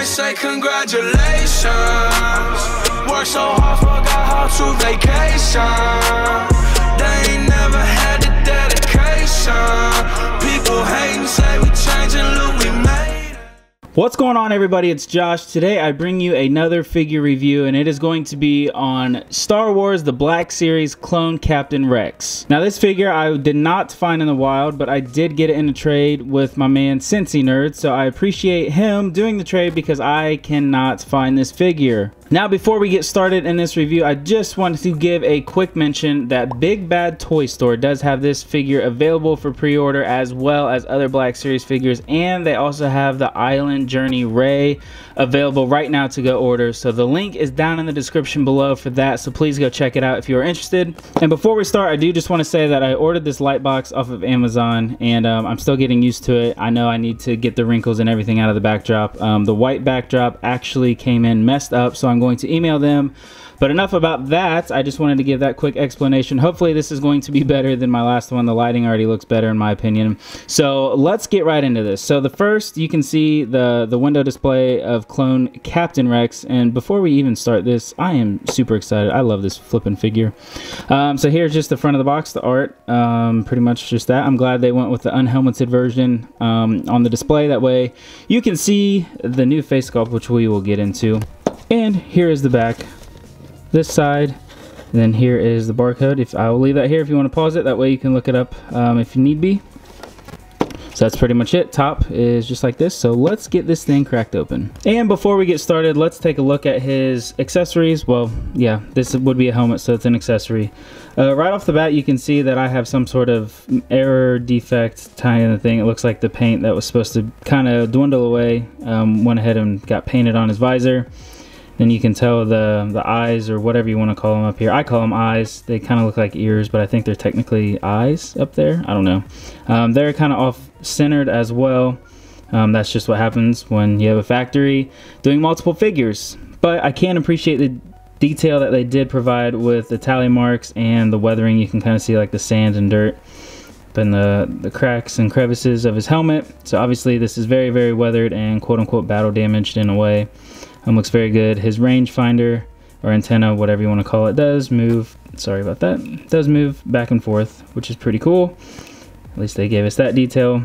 might say congratulations. Worked so hard, forgot how to vacation. They ain't never had the dedication. People hating, say we changing, look, we made it. What's going on, everybody? It's Josh. Today I bring you another figure review, and it is going to be on Star Wars The Black Series Clone Captain Rex. Now, this figure I did not find in the wild, but I did get it in a trade with my man Cincy Nerd, so I appreciate him doing the trade because I cannot find this figure. Now, before we get started in this review, I just wanted to give a quick mention that Big Bad Toy Store does have this figure available for pre-order, as well as other Black Series figures, and they also have the Island Journey Rey available right now to go order. So the link is down in the description below for that, so please go check it out if you are interested. And before we start, I do just want to say that I ordered this light box off of Amazon, and I'm still getting used to it. I know I need to get the wrinkles and everything out of the backdrop. The white backdrop actually came in messed up, so I'm going to email them. But enough about that. I just wanted to give that quick explanation. Hopefully this is going to be better than my last one. The lighting already looks better in my opinion. So let's get right into this. So the first, you can see the window display of Clone Captain Rex. And before we even start this, I am super excited. I love this flipping figure. So here's just the front of the box, the art. Pretty much just that. I'm glad they went with the unhelmeted version on the display. That way you can see the new face sculpt, which we will get into. And here is the back. This side, and then here is the barcode. I will leave that here if you want to pause it, that way you can look it up if you need be. So that's pretty much it. Top is just like this. So let's get this thing cracked open. And before we get started, let's take a look at his accessories. Well, yeah, this would be a helmet, so it's an accessory. Right off the bat, you can see that I have some sort of error defect kind of thing. It looks like the paint that was supposed to kind of dwindle away went ahead and got painted on his visor. Then you can tell the eyes, or whatever you want to call them up here. I call them eyes. They kind of look like ears, but I think they're technically eyes up there. I don't know. They're kind of off-centered as well. That's just what happens when you have a factory doing multiple figures. But I can appreciate the detail that they did provide with the tally marks and the weathering. You can kind of see like the sand and dirt and the cracks and crevices of his helmet. So obviously this is very, very weathered and quote-unquote battle damaged in a way. Looks very good. His rangefinder or antenna, whatever you want to call it, does move. Sorry about that. It does move back and forth, which is pretty cool. At least they gave us that detail.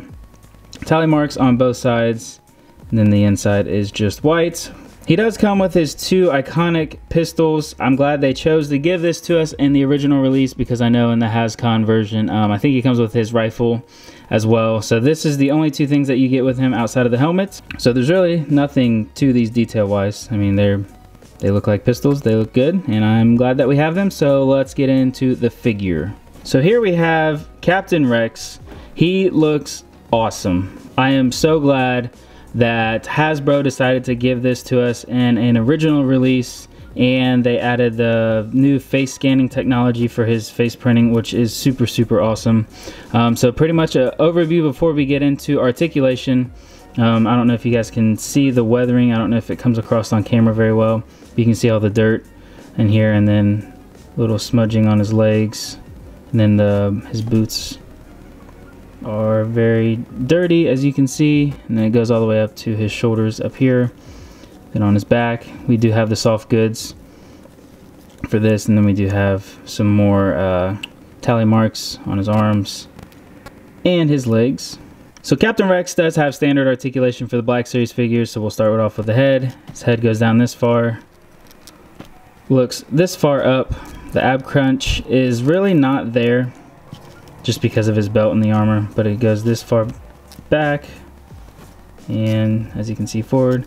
Tally marks on both sides, and then the inside is just white. He does come with his two iconic pistols. I'm glad they chose to give this to us in the original release, because I know in the Hascon version, I think he comes with his rifle as well. So this is the only two things that you get with him outside of the helmet. So there's really nothing to these detail wise. I mean, they look like pistols. They look good, and I'm glad that we have them. So let's get into the figure. So here we have Captain Rex. He looks awesome. I am so glad that Hasbro decided to give this to us in an original release, and they added the new face scanning technology for his face printing, which is super, super awesome. So pretty much an overview before we get into articulation. I don't know if you guys can see the weathering. I don't know if it comes across on camera very well. You can see all the dirt in here, and then a little smudging on his legs, and then his boots are very dirty, as you can see, and then it goes all the way up to his shoulders up here. Then on his back we do have the soft goods for this, and then we do have some more tally marks on his arms and his legs. So Captain Rex does have standard articulation for the Black Series figures, so we'll start off with the head. His head goes down this far, looks this far up. The ab crunch is really not there, just because of his belt and the armor, but it goes this far back, and as you can see forward.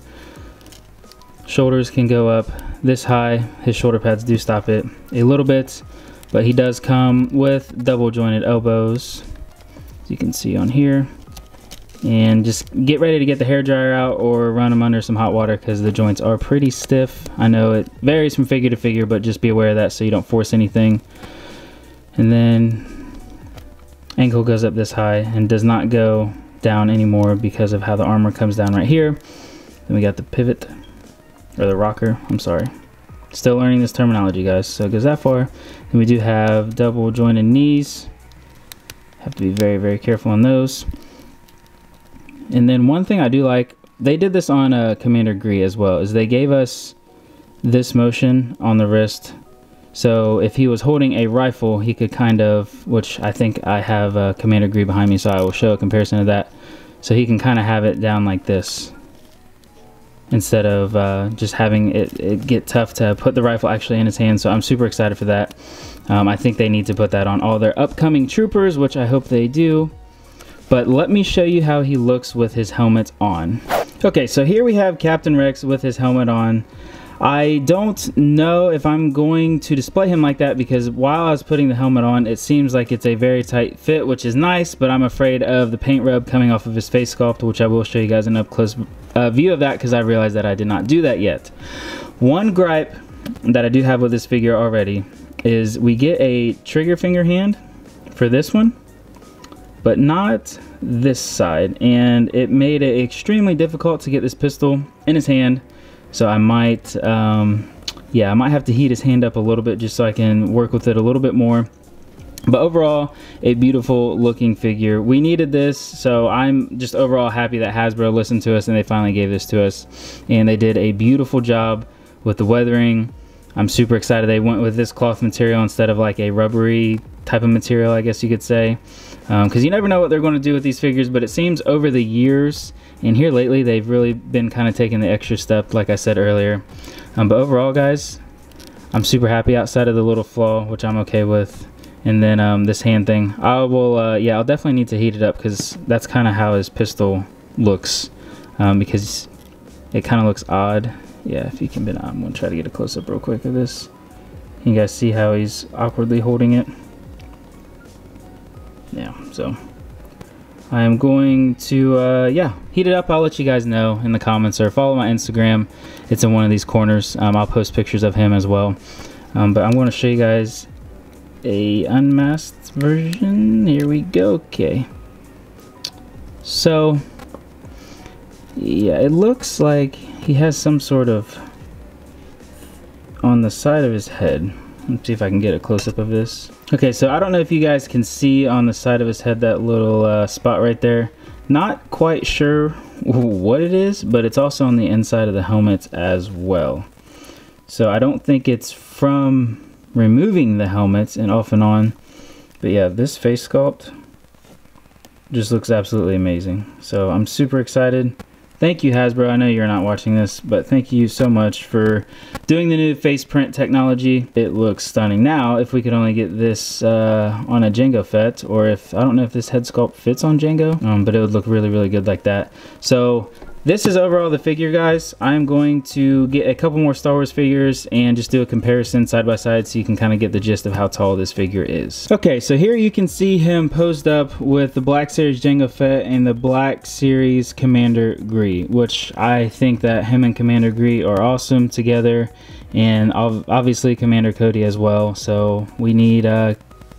Shoulders can go up this high. His shoulder pads do stop it a little bit, but he does come with double jointed elbows, as you can see on here. And just get ready to get the hairdryer out or run them under some hot water, because the joints are pretty stiff. I know it varies from figure to figure, but just be aware of that so you don't force anything. And then ankle goes up this high and does not go down anymore because of how the armor comes down right here. Then we got the pivot, or the rocker, I'm sorry. Still learning this terminology, guys. So it goes that far. Then we do have double jointed knees. Have to be very, very careful on those. And then one thing I do like they did this on Commander Gree as well, is they gave us this motion on the wrist. So if he was holding a rifle, he could kind of, which I think I have Commander Gree behind me, so I will show a comparison of that. So he can kind of have it down like this, instead of just having it get tough to put the rifle actually in his hand. So I'm super excited for that. I think they need to put that on all their upcoming troopers, which I hope they do. But let me show you how he looks with his helmet on. Okay, so here we have Captain Rex with his helmet on. I don't know if I'm going to display him like that, because while I was putting the helmet on, it seems like it's a very tight fit, which is nice, but I'm afraid of the paint rub coming off of his face sculpt, which I will show you guys an up close view of that, because I realized that I did not do that yet. One gripe that I do have with this figure already is we get a trigger finger hand for this one, but not this side, and it made it extremely difficult to get this pistol in his hand. So I might, yeah, I might have to heat his hand up a little bit just so I can work with it a little bit more. But overall, a beautiful looking figure. We needed this, so I'm just overall happy that Hasbro listened to us and they finally gave this to us. And they did a beautiful job with the weathering. I'm super excited they went with this cloth material instead of like a rubbery type of material, I guess you could say. Because you never know what they're going to do with these figures, but it seems over the years and here lately they've really been kind of taking the extra step, like I said earlier. But overall, guys, I'm super happy outside of the little flaw, which I'm okay with. And then this hand thing, I will, yeah, I'll definitely need to heat it up, because that's kind of how his pistol looks, because it kind of looks odd. Yeah, if you can, I'm going to try to get a close-up real quick of this. You guys see how he's awkwardly holding it? Yeah, so I am going to, yeah, heat it up. I'll let you guys know in the comments, or follow my Instagram. It's in one of these corners. I'll post pictures of him as well. But I'm going to show you guys a unmasked version. Here we go. Okay. So, yeah, it looks like he has some sort of on the side of his head. Let's see if I can get a close-up of this. Okay, so I don't know if you guys can see on the side of his head that little spot right there. Not quite sure what it is, but it's also on the inside of the helmet as well. So I don't think it's from removing the helmets and off and on. But yeah, this face sculpt just looks absolutely amazing. So I'm super excited. Thank you, Hasbro. I know you're not watching this, but thank you so much for doing the new face print technology. It looks stunning. Now, if we could only get this on a Jango Fett, or if, I don't know if this head sculpt fits on Jango, but it would look really, really good like that. So this is overall the figure, guys. I'm going to get a couple more Star Wars figures and just do a comparison side by side so you can kind of get the gist of how tall this figure is. Okay, so here you can see him posed up with the Black Series Jango Fett and the Black Series Commander Gree, which I think that him and Commander Gree are awesome together, and obviously Commander Cody as well. So we need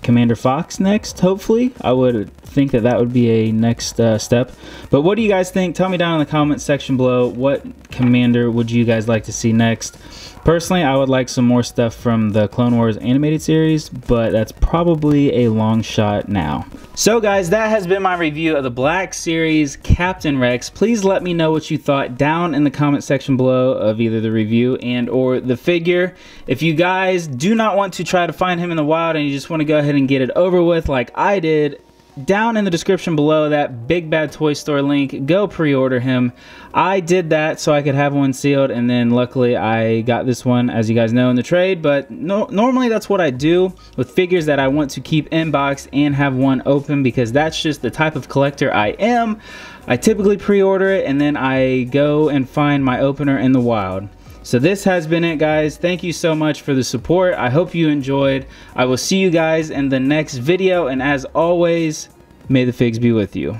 Commander Fox next, hopefully. I would think that that would be a next step. But what do you guys think? Tell me down in the comment section below, what commander would you guys like to see next? Personally, I would like some more stuff from the Clone Wars animated series, but that's probably a long shot now. So guys, that has been my review of the Black Series Captain Rex. Please let me know what you thought down in the comment section below of either the review and or the figure. If you guys do not want to try to find him in the wild and you just want to go ahead and get it over with like I did, down in the description below, that Big Bad Toy Store link, go pre-order him. I did that so I could have one sealed, and then luckily I got this one, as you guys know, in the trade. But normally that's what I do with figures that I want to keep in box and have one open, because that's just the type of collector I am. I typically pre-order it and then I go and find my opener in the wild. So this has been it, guys. Thank you so much for the support. I hope you enjoyed. I will see you guys in the next video, and as always, may the figs be with you.